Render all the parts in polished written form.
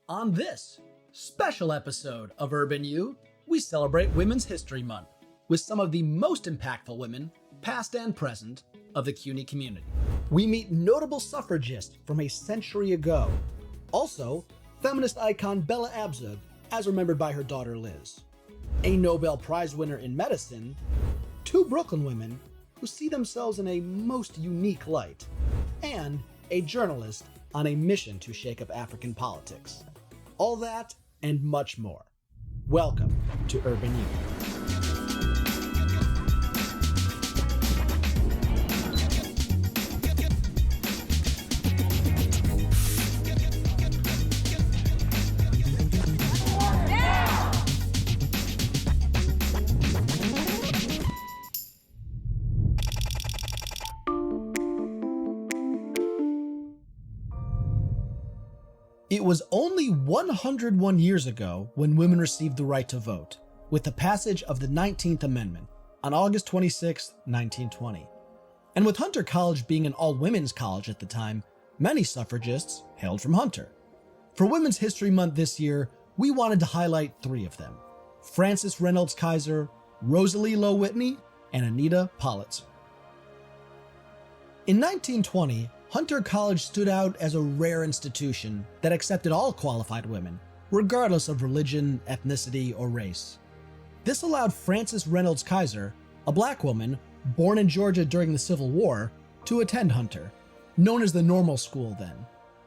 On this special episode of Urban U, we celebrate Women's History Month with some of the most impactful women, past and present, of the CUNY community. We meet notable suffragists from a century ago. Also, feminist icon Bella Abzug, as remembered by her daughter Liz. A Nobel Prize winner in medicine, two Brooklyn women who see themselves in a most unique light, and a journalist on a mission to shake up African politics. All that and much more. Welcome to Urban U. It was only 101 years ago when women received the right to vote, with the passage of the 19th Amendment on August 26, 1920. And with Hunter College being an all-women's college at the time, many suffragists hailed from Hunter. For Women's History Month this year, we wanted to highlight three of them: Frances Reynolds Kaiser, Rosalyn Yalow Whitney, and Anita Politzer. In 1920, Hunter College stood out as a rare institution that accepted all qualified women, regardless of religion, ethnicity, or race. This allowed Frances Reynolds Kaiser, a black woman born in Georgia during the Civil War, to attend Hunter, known as the Normal School then,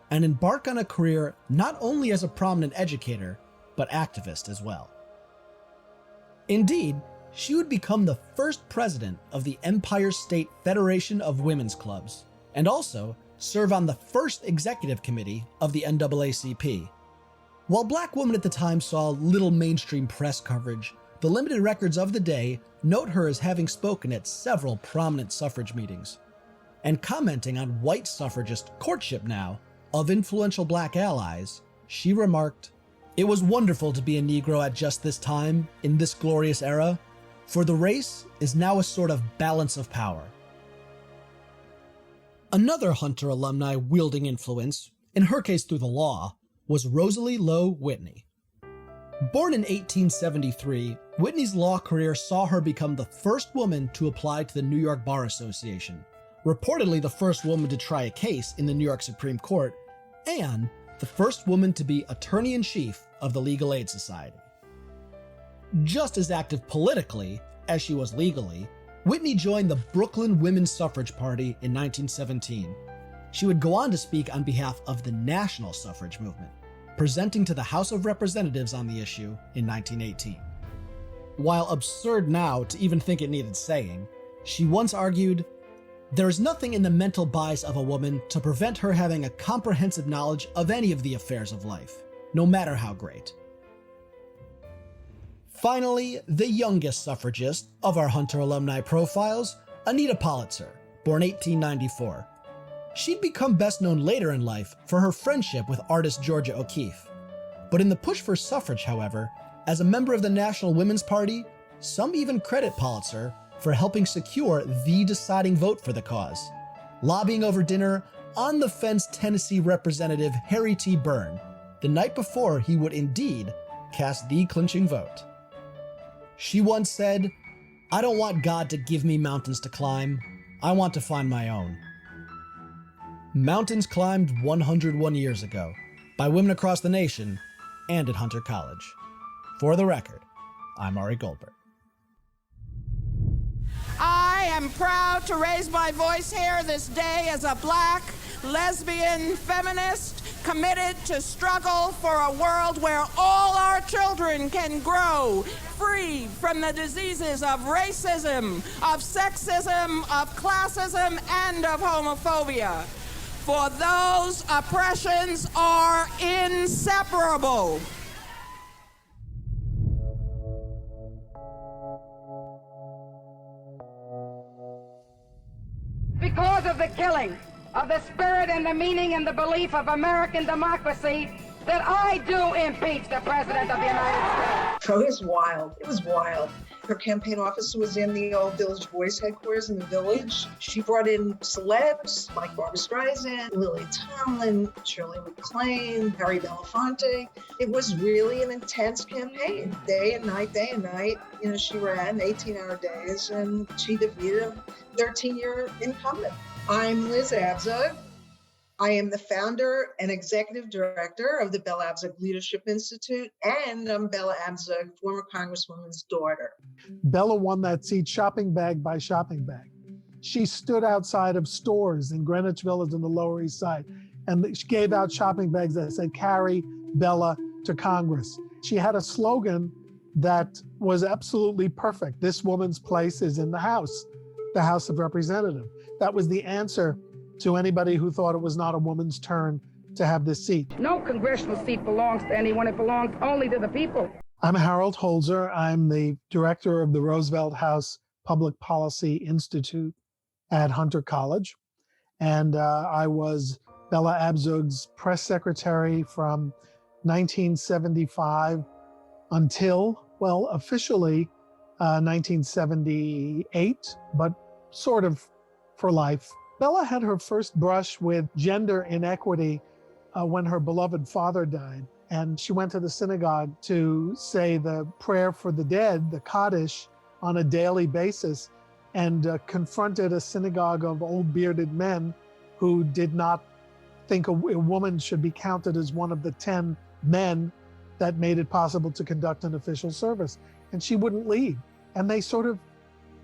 and embark on a career not only as a prominent educator, but activist as well. Indeed, she would become the first president of the Empire State Federation of Women's Clubs, and also serve on the first executive committee of the NAACP. While black women at the time saw little mainstream press coverage, the limited records of the day note her as having spoken at several prominent suffrage meetings. And commenting on white suffragist courtship now of influential black allies, she remarked, "It was wonderful to be a Negro at just this time, in this glorious era, for the race is now a sort of balance of power." Another Hunter alumni wielding influence, in her case through the law, was Rosalyn Yalow Whitney. Born in 1873, Whitney's law career saw her become the first woman to apply to the New York Bar Association, reportedly the first woman to try a case in the New York Supreme Court, and the first woman to be Attorney-in-Chief of the Legal Aid Society. Just as active politically as she was legally, Whitney joined the Brooklyn Women's Suffrage Party in 1917. She would go on to speak on behalf of the national suffrage movement, presenting to the House of Representatives on the issue in 1918. While absurd now to even think it needed saying, she once argued, "There is nothing in the mental bias of a woman to prevent her having a comprehensive knowledge of any of the affairs of life, no matter how great." Finally, the youngest suffragist of our Hunter alumni profiles, Anita Politzer, born 1894. She'd become best known later in life for her friendship with artist Georgia O'Keeffe. But in the push for suffrage, however, as a member of the National Women's Party, some even credit Politzer for helping secure the deciding vote for the cause, lobbying over dinner on the fence Tennessee Representative Harry T. Byrne, the night before he would indeed cast the clinching vote. She once said, "I don't want God to give me mountains to climb. I want to find my own." Mountains climbed 101 years ago by women across the nation and at Hunter College. For the record, I'm Ari Goldberg. I am proud to raise my voice here this day as a black, lesbian, feminist, committed to struggle for a world where all our children can grow free from the diseases of racism, of sexism, of classism, and of homophobia. For those oppressions are inseparable. Because of the killing of the spirit and the meaning and the belief of American democracy, that I do impeach the President of the United States. So it was wild. It was wild. Her campaign office was in the old Village Boys headquarters in the Village. She brought in celebs like Barbra Streisand, Lily Tomlin, Shirley MacLaine, Harry Belafonte. It was really an intense campaign. Day and night. You know, she ran 18-hour days and she defeated a 13-year incumbent. I'm Liz Abzug. I am the founder and executive director of the Bella Abzug Leadership Institute, and I'm Bella Abzug, former Congresswoman's daughter. Bella won that seat shopping bag by shopping bag. She stood outside of stores in Greenwich Village and the Lower East Side, and she gave out shopping bags that said, "Carry Bella to Congress." She had a slogan that was absolutely perfect. This woman's place is in the House of Representatives. That was the answer to anybody who thought it was not a woman's turn to have this seat. No congressional seat belongs to anyone. It belongs only to the people. I'm Harold Holzer. I'm the director of the Roosevelt House Public Policy Institute at Hunter College. And I was Bella Abzug's press secretary from 1975 until, well, officially 1978, but sort of for life. Bella had her first brush with gender inequity when her beloved father died. And she went to the synagogue to say the prayer for the dead, the Kaddish, on a daily basis, and confronted a synagogue of old bearded men who did not think a woman should be counted as one of the 10 men that made it possible to conduct an official service. And she wouldn't leave. And they sort of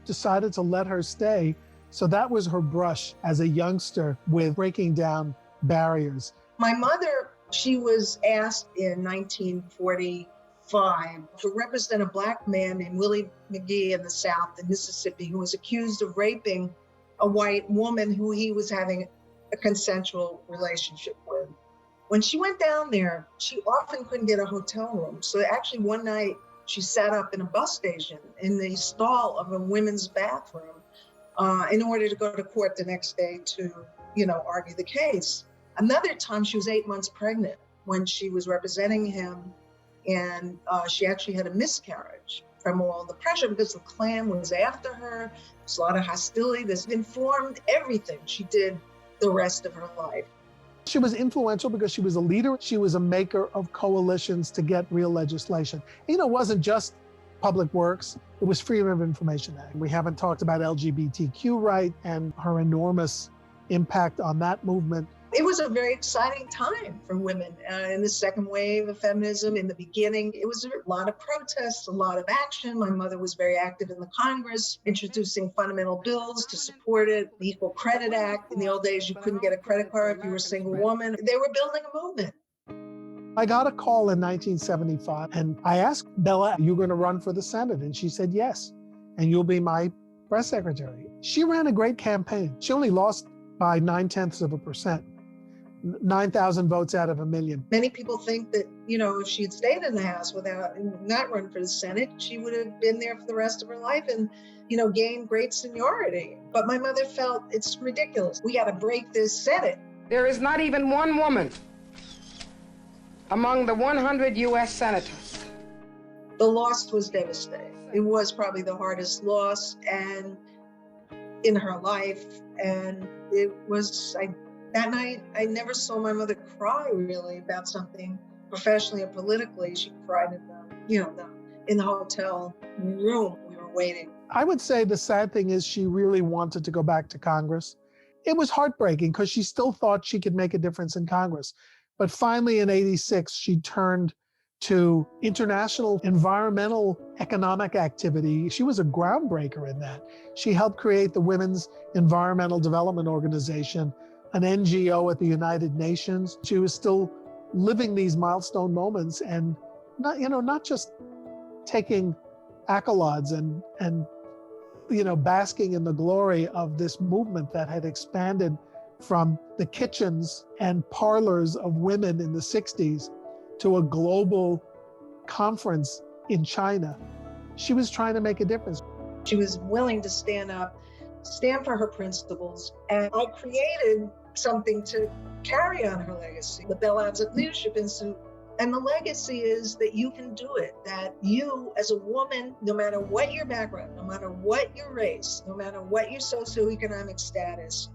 decided to let her stay. So that was her brush as a youngster with breaking down barriers. My mother, she was asked in 1945 to represent a Black man named Willie McGee in the South in Mississippi, who was accused of raping a white woman who he was having a consensual relationship with. When she went down there, she often couldn't get a hotel room. So actually one night she sat up in a bus station in the stall of a women's bathroom in order to go to court the next day to, argue the case. Another time she was 8 months pregnant when she was representing him, and she actually had a miscarriage from all the pressure because the Klan was after her. There's a lot of hostility. This informed everything she did the rest of her life. She was influential because she was a leader. She was a maker of coalitions to get real legislation. It wasn't just Public Works, it was Freedom of Information Act. We haven't talked about LGBTQ right and her enormous impact on that movement. It was a very exciting time for women in the second wave of feminism. In the beginning, it was a lot of protests, a lot of action. My mother was very active in the Congress, introducing fundamental bills to support it. The Equal Credit Act. In the old days, you couldn't get a credit card if you were a single woman. They were building a movement. I got a call in 1975, and I asked Bella, "Are you going to run for the Senate?" And she said, "Yes, and you'll be my press secretary." She ran a great campaign. She only lost by 0.9%. 9,000 votes out of 1 million. Many people think that, if she had stayed in the House without not run for the Senate, she would have been there for the rest of her life and, gained great seniority. But my mother felt it's ridiculous. We got to break this Senate. There is not even one woman among the 100 U.S. senators. The loss was devastating. It was probably the hardest loss in her life. And it was, that night, I never saw my mother cry really about something professionally or politically. She cried in the hotel room. We were waiting. I would say the sad thing is she really wanted to go back to Congress. It was heartbreaking because she still thought she could make a difference in Congress. But finally in '86, she turned to international environmental economic activity. She was a groundbreaker in that. She helped create the Women's Environmental Development Organization, an NGO at the United Nations. She was still living these milestone moments and not just taking accolades and basking in the glory of this movement that had expanded from the kitchens and parlors of women in the 60s to a global conference in China. She was trying to make a difference. She was willing to stand up, stand for her principles, and I created something to carry on her legacy. The Bella Abzug Leadership Institute And the legacy is that you can do it, that you as a woman, no matter what your background, no matter what your race, no matter what your socioeconomic status,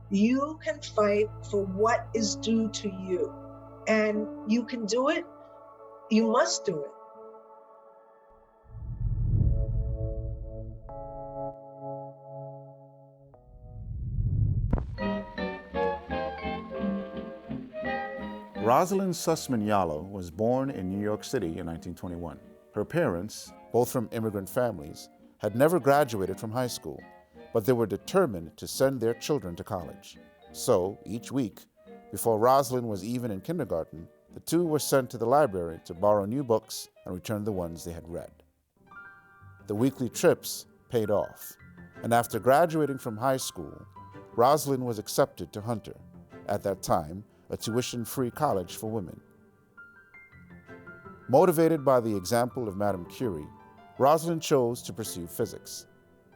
you can fight for what is due to you. And you can do it, you must do it. Rosalyn Yalow was born in New York City in 1921. Her parents, both from immigrant families, had never graduated from high school, but they were determined to send their children to college. So, each week, before Rosalyn was even in kindergarten, the two were sent to the library to borrow new books and return the ones they had read. The weekly trips paid off, and after graduating from high school, Rosalyn was accepted to Hunter, at that time, a tuition-free college for women. Motivated by the example of Madame Curie, Rosalyn chose to pursue physics.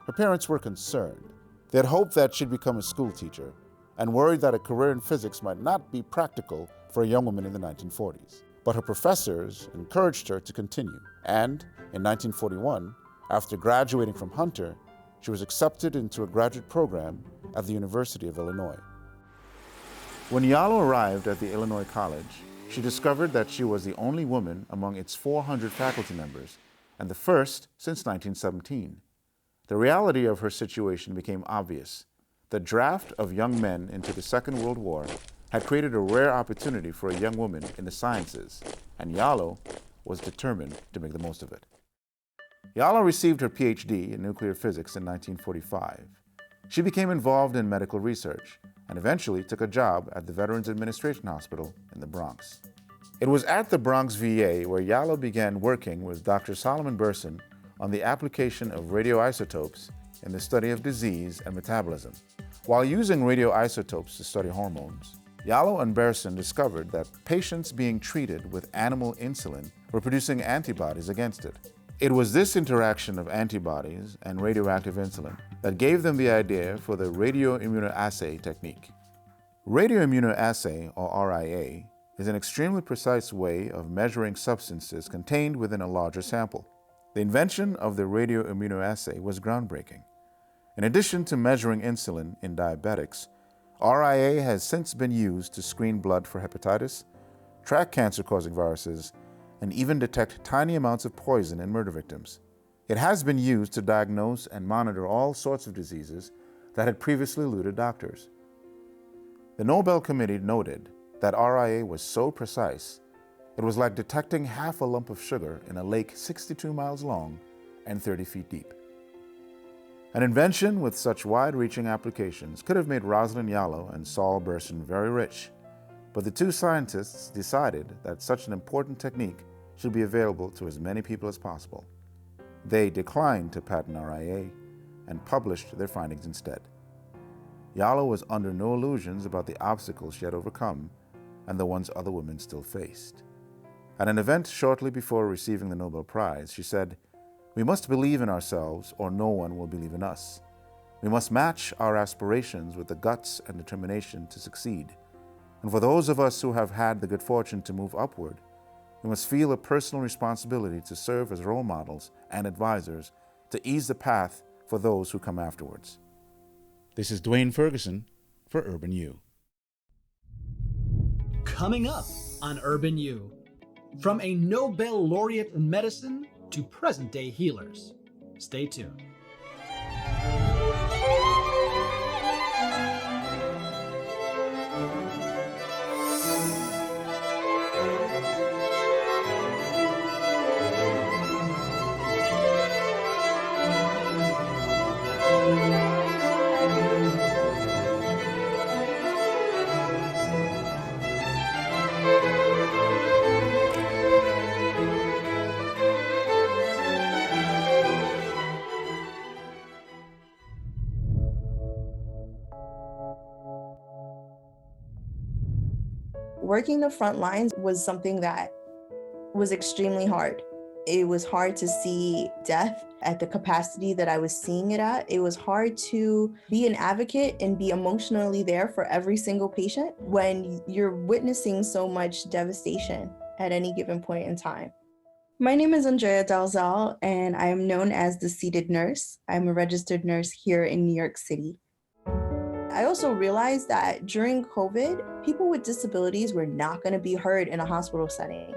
Her parents were concerned. They had hoped that she'd become a school teacher and worried that a career in physics might not be practical for a young woman in the 1940s. But her professors encouraged her to continue, and in 1941, after graduating from Hunter, she was accepted into a graduate program at the University of Illinois. When Yalow arrived at the Illinois College, she discovered that she was the only woman among its 400 faculty members, and the first since 1917. The reality of her situation became obvious. The draft of young men into the Second World War had created a rare opportunity for a young woman in the sciences, and Yalow was determined to make the most of it. Yalow received her PhD in nuclear physics in 1945. She became involved in medical research and eventually took a job at the Veterans Administration Hospital in the Bronx. It was at the Bronx VA where Yalow began working with Dr. Solomon Burson on the application of radioisotopes in the study of disease and metabolism. While using radioisotopes to study hormones, Yalow and Burson discovered that patients being treated with animal insulin were producing antibodies against it. It was this interaction of antibodies and radioactive insulin that gave them the idea for the radioimmunoassay technique. Radioimmunoassay, or RIA, is an extremely precise way of measuring substances contained within a larger sample. The invention of the radioimmunoassay was groundbreaking. In addition to measuring insulin in diabetics, RIA has since been used to screen blood for hepatitis, track cancer-causing viruses, and even detect tiny amounts of poison in murder victims. It has been used to diagnose and monitor all sorts of diseases that had previously eluded doctors. The Nobel Committee noted that RIA was so precise, it was like detecting half a lump of sugar in a lake 62 miles long and 30 feet deep. An invention with such wide-reaching applications could have made Rosalyn Yalow and Saul Burson very rich, but the two scientists decided that such an important technique should be available to as many people as possible. They declined to patent RIA and published their findings instead. Yalow was under no illusions about the obstacles she had overcome and the ones other women still faced. At an event shortly before receiving the Nobel Prize, she said, "We must believe in ourselves or no one will believe in us. We must match our aspirations with the guts and determination to succeed. And for those of us who have had the good fortune to move upward, we must feel a personal responsibility to serve as role models and advisors to ease the path for those who come afterwards." This is Dwayne Ferguson for Urban U. Coming up on Urban U, from a Nobel laureate in medicine to present-day healers. Stay tuned. Working the front lines was something that was extremely hard. It was hard to see death at the capacity that I was seeing it at. It was hard to be an advocate and be emotionally there for every single patient when you're witnessing so much devastation. at any given point in time. My name is Andrea Dalzell, and I am known as the seated nurse. I'm a registered nurse here in New York City. I also realized that during COVID, people with disabilities were not going to be heard in a hospital setting.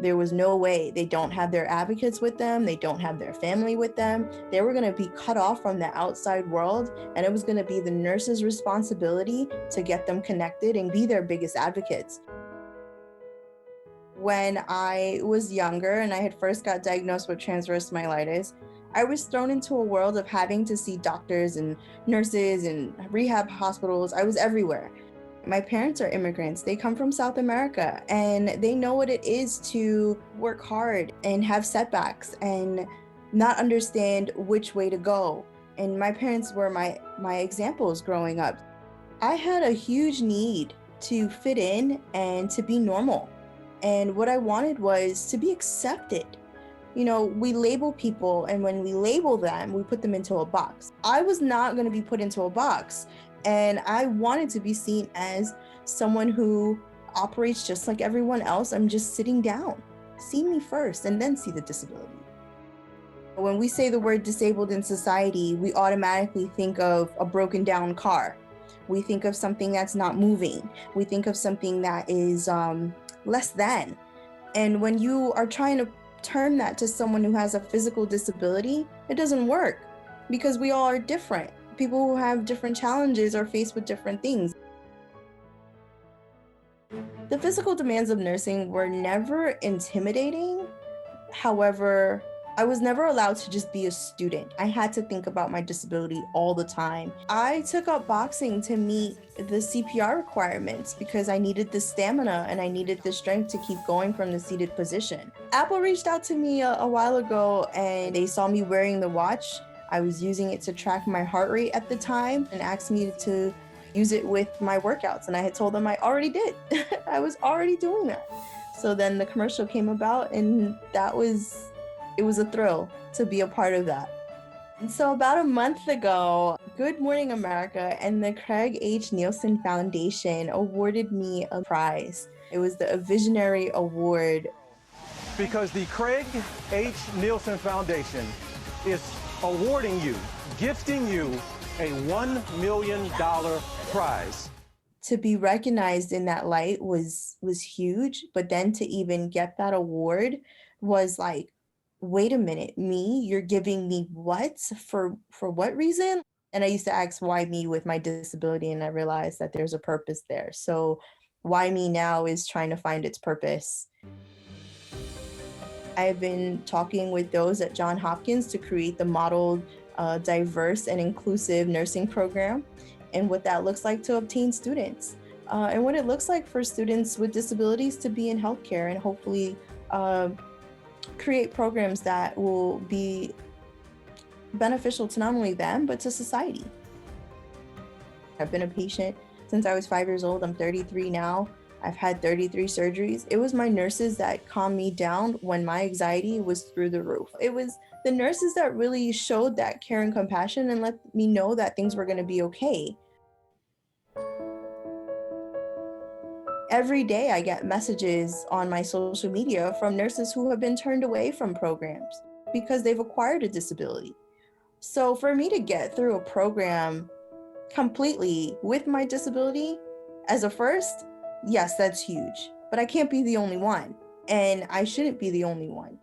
There was no way. They don't have their advocates with them. They don't have their family with them. They were going to be cut off from the outside world, and it was going to be the nurse's responsibility to get them connected and be their biggest advocates. When I was younger and I had first got diagnosed with transverse myelitis, I was thrown into a world of having to see doctors and nurses and rehab hospitals. I was everywhere. My parents are immigrants. They come from South America, and they know what it is to work hard and have setbacks and not understand which way to go. And my parents were my examples growing up. I had a huge need to fit in and to be normal. And what I wanted was to be accepted. You know, we label people, and when we label them, we put them into a box. I was not going to be put into a box. And I wanted to be seen as someone who operates just like everyone else. I'm just sitting down. See me first and then see the disability. When we say the word disabled in society, we automatically think of a broken down car. We think of something that's not moving. We think of something that is less than. And when you are trying to term that to someone who has a physical disability, it doesn't work because we all are different. People who have different challenges are faced with different things. The physical demands of nursing were never intimidating. However, I was never allowed to just be a student. I had to think about my disability all the time. I took up boxing to meet the CPR requirements because I needed the stamina and I needed the strength to keep going from the seated position. Apple reached out to me a while ago, and they saw me wearing the watch. I was using it to track my heart rate at the time and asked me to use it with my workouts. And I had told them I already did. I was already doing that. So then the commercial came about, and it was a thrill to be a part of that. And so about a month ago, Good Morning America and the Craig H. Nielsen Foundation awarded me a prize. It was the Visionary Award. Because the Craig H. Nielsen Foundation is awarding you, gifting you a $1 million prize. To be recognized in that light was huge, but then to even get that award was like, wait a minute, me? You're giving me what? For what reason? And I used to ask why me with my disability, and I realized that there's a purpose there. So why me now is trying to find its purpose. I've been talking with those at Johns Hopkins to create the modeled diverse and inclusive nursing program, and what that looks like to obtain students, and what it looks like for students with disabilities to be in healthcare, and hopefully create programs that will be beneficial to not only them, but to society. I've been a patient since I was 5 years old. I'm 33 now. I've had 33 surgeries. It was my nurses that calmed me down when my anxiety was through the roof. It was the nurses that really showed that care and compassion and let me know that things were going to be okay. Every day I get messages on my social media from nurses who have been turned away from programs because they've acquired a disability. So for me to get through a program completely with my disability as a first, yes, that's huge, but I can't be the only one, and I shouldn't be the only one.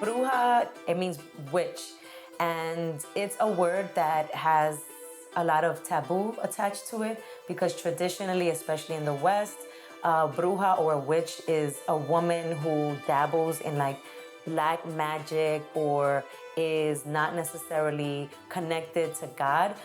Bruja, it means witch, and it's a word that has a lot of taboo attached to it, because traditionally, especially in the West, bruja or a witch is a woman who dabbles in like black magic or is not necessarily connected to God.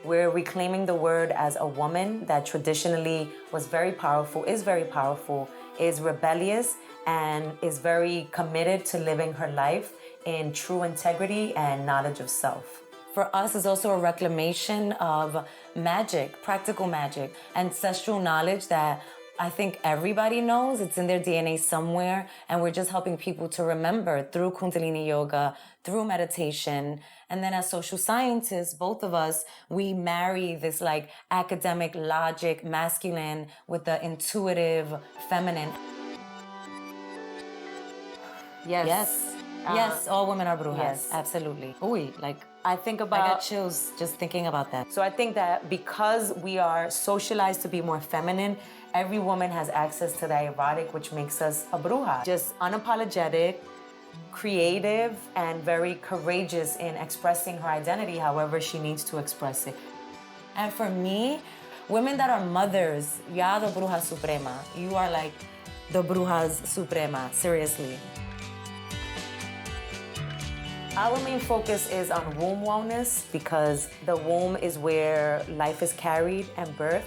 We're reclaiming the word as a woman that traditionally was very powerful, is rebellious, and is very committed to living her life in true integrity and knowledge of self. For us, it's also a reclamation of magic, practical magic, ancestral knowledge that I think everybody knows. It's in their DNA somewhere, and we're just helping people to remember through Kundalini yoga, through meditation. And then as social scientists, both of us, we marry this like academic logic, masculine, with the intuitive, feminine. Yes. Yes, all women are brujas. Yes, absolutely. Ooh, like I think about... I got chills just thinking about that. So I think that because we are socialized to be more feminine, every woman has access to that erotic, which makes us a bruja. Just unapologetic, creative, and very courageous in expressing her identity however she needs to express it. And for me, women that are mothers, ya the bruja suprema. You are like the brujas suprema, seriously. Our main focus is on womb wellness because the womb is where life is carried and birthed.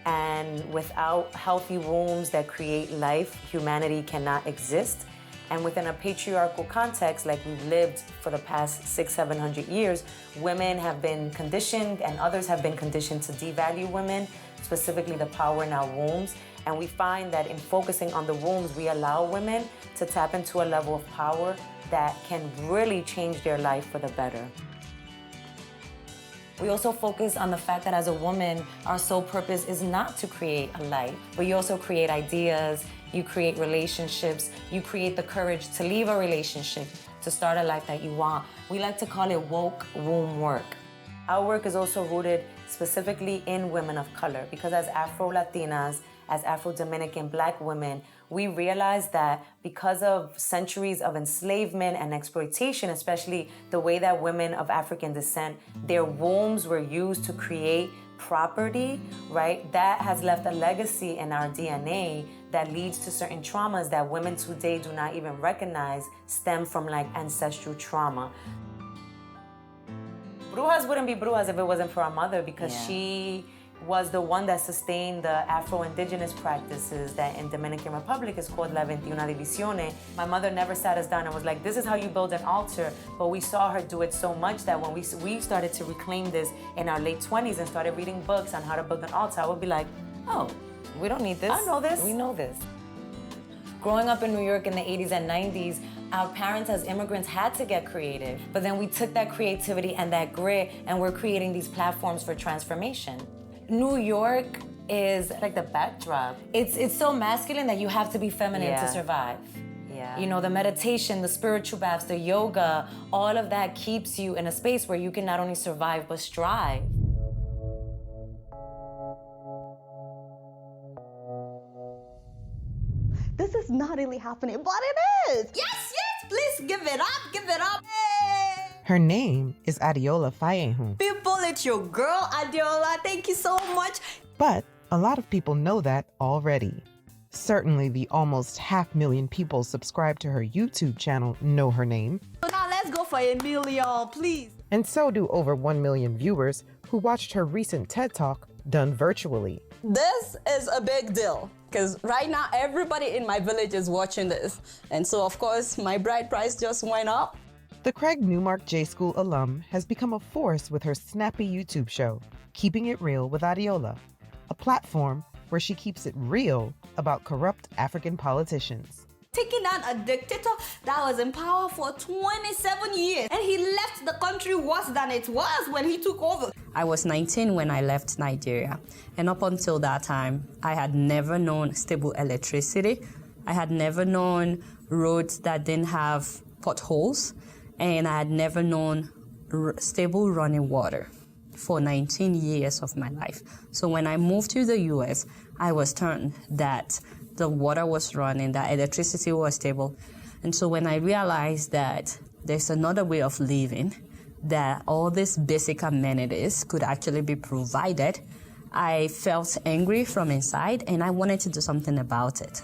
And without healthy wombs that create life, humanity cannot exist. And within a patriarchal context, like we've lived for the past 600-700 years, women have been conditioned and others have been conditioned to devalue women, specifically the power in our wombs. And we find that in focusing on the wombs, we allow women to tap into a level of power that can really change their life for the better. We also focus on the fact that as a woman, our sole purpose is not to create a life, but you also create ideas, you create relationships, you create the courage to leave a relationship, to start a life that you want. We like to call it woke womb work. Our work is also rooted specifically in women of color because as Afro-Latinas, as Afro-Dominican Black women, we realize that because of centuries of enslavement and exploitation, especially the way that women of African descent, their wombs were used to create property, right? That has left a legacy in our DNA that leads to certain traumas that women today do not even recognize stem from like ancestral trauma. Brujas wouldn't be brujas if it wasn't for our mother because she was the one that sustained the Afro-Indigenous practices that in Dominican Republic is called La 21 Divisione. My mother never sat us down and was like, this is how you build an altar. But we saw her do it so much that when we started to reclaim this in our late 20s and started reading books on how to build an altar, I would be like, oh, we don't need this. I know this. We know this. Growing up in New York in the 80s and 90s, our parents as immigrants had to get creative. But then we took that creativity and that grit and we're creating these platforms for transformation. New York is like the backdrop. It's so masculine that you have to be feminine to survive. Yeah. You know, the meditation, the spiritual baths, the yoga, all of that keeps you in a space where you can not only survive, but strive. This is not really happening, but it is. Yes, please give it up. Hey. Her name is Adiola Fayehu. People, it's your girl, Adiola. Thank you so much. But a lot of people know that already. Certainly the almost 500,000 people subscribed to her YouTube channel know her name. So now let's go for 1 million, please. And so do over 1 million viewers who watched her recent TED Talk done virtually. This is a big deal because right now everybody in my village is watching this. And so, of course, my bride price just went up. The Craig Newmark J School alum has become a force with her snappy YouTube show, Keeping It Real with Adiola, a platform where she keeps it real about corrupt African politicians. Taking down a dictator that was in power for 27 years, and he left the country worse than it was when he took over. I was 19 when I left Nigeria, and up until that time, I had never known stable electricity. I had never known roads that didn't have potholes. And I had never known stable running water for 19 years of my life. So when I moved to the US, I was turned that the water was running, that electricity was stable. And so when I realized that there's another way of living, that all these basic amenities could actually be provided, I felt angry from inside and I wanted to do something about it.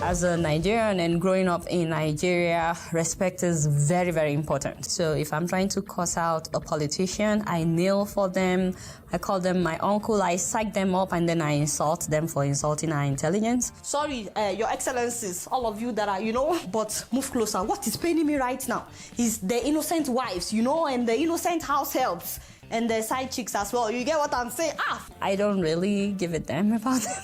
As a Nigerian and growing up in Nigeria, respect is very, very important. So if I'm trying to cuss out a politician, I kneel for them, I call them my uncle, I psych them up, and then I insult them for insulting our intelligence. Sorry, Your Excellencies, all of you that are, but move closer. What is paining me right now is the innocent wives, and the innocent house helps, and the side chicks as well. You get what I'm saying? I don't really give a damn about them.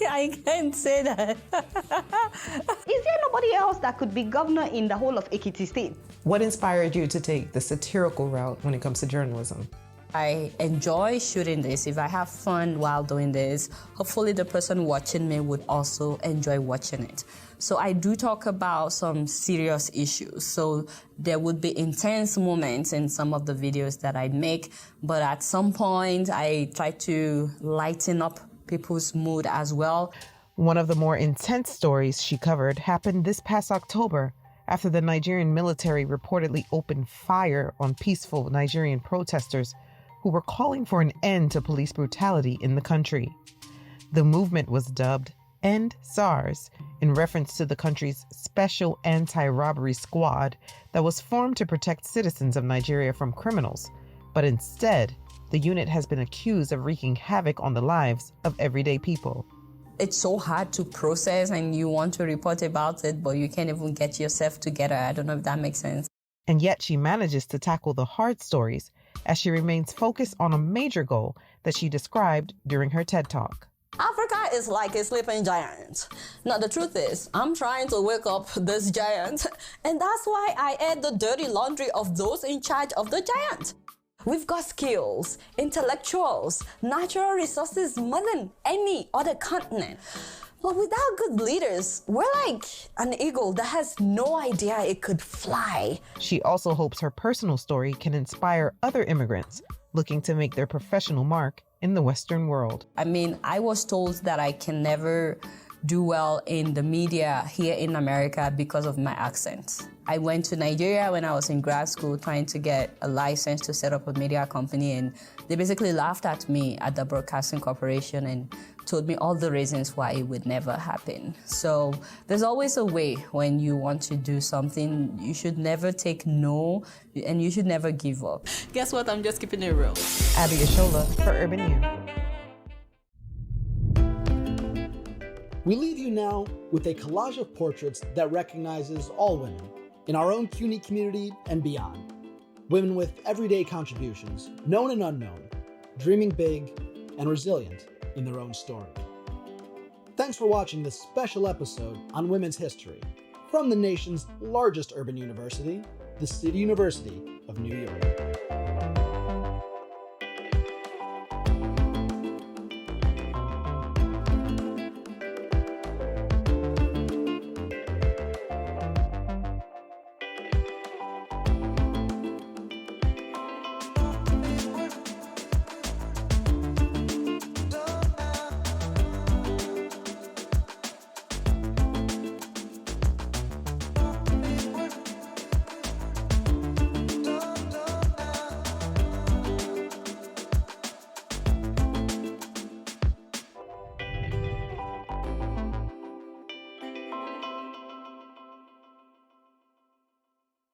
I can't say that. Is there nobody else that could be governor in the whole of Ekiti State? What inspired you to take the satirical route when it comes to journalism? I enjoy shooting this. If I have fun while doing this, hopefully the person watching me would also enjoy watching it. So I do talk about some serious issues. So there would be intense moments in some of the videos that I make, but at some point I try to lighten up people's mood as well. One of the more intense stories she covered happened this past October after the Nigerian military reportedly opened fire on peaceful Nigerian protesters who were calling for an end to police brutality in the country. The movement was dubbed End SARS in reference to the country's special anti-robbery squad that was formed to protect citizens of Nigeria from criminals, but instead, the unit has been accused of wreaking havoc on the lives of everyday people. It's so hard to process and you want to report about it, but you can't even get yourself together. I don't know if that makes sense. And yet she manages to tackle the hard stories as she remains focused on a major goal that she described during her TED Talk. Africa is like a sleeping giant. Now, the truth is, I'm trying to wake up this giant, and that's why I air the dirty laundry of those in charge of the giant. We've got skills, intellectuals, natural resources more than any other continent. But without good leaders, we're like an eagle that has no idea it could fly. She also hopes her personal story can inspire other immigrants looking to make their professional mark in the Western world. I mean, I was told that I can never do well in the media here in America because of my accent. I went to Nigeria when I was in grad school trying to get a license to set up a media company, and they basically laughed at me at the Broadcasting Corporation and told me all the reasons why it would never happen. So there's always a way when you want to do something. You should never take no, and you should never give up. Guess what? I'm just keeping it real. Abby Ashola for Urban U. We leave you now with a collage of portraits that recognizes all women in our own CUNY community and beyond. Women with everyday contributions, known and unknown, dreaming big and resilient in their own story. Thanks for watching this special episode on women's history from the nation's largest urban university, the City University of New York.